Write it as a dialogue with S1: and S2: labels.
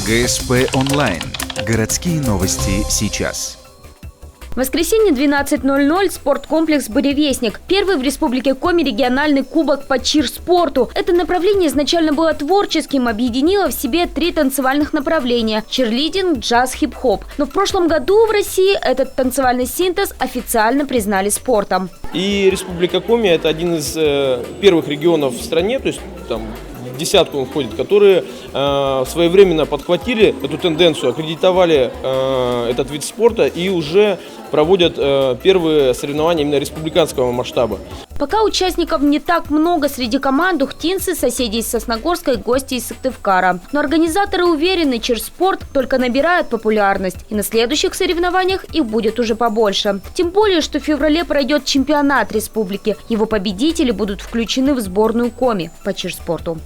S1: GSPonline. Городские новости сейчас.
S2: В воскресенье 12:00 спорткомплекс «Буревестник». Первый в Республике Коми региональный кубок по спорту. Это направление изначально было творческим, объединило в себе 3 танцевальных направления – чирлидинг, джаз, хип-хоп. Но в прошлом году в России этот танцевальный синтез официально признали спортом.
S3: И Республика Коми – это один из первых регионов в стране, то есть там в десятку он входит, которые своевременно подхватили эту тенденцию, аккредитовали этот вид спорта и уже проводят первые соревнования именно республиканского масштаба.
S2: Пока участников не так много, среди команд ухтинцы, соседи из Сосногорска и гости из Сыктывкара. Но организаторы уверены, спорт только набирает популярность. И на следующих соревнованиях их будет уже побольше. Тем более, что в феврале пройдет чемпионат республики. Его победители будут включены в сборную Коми по спорту.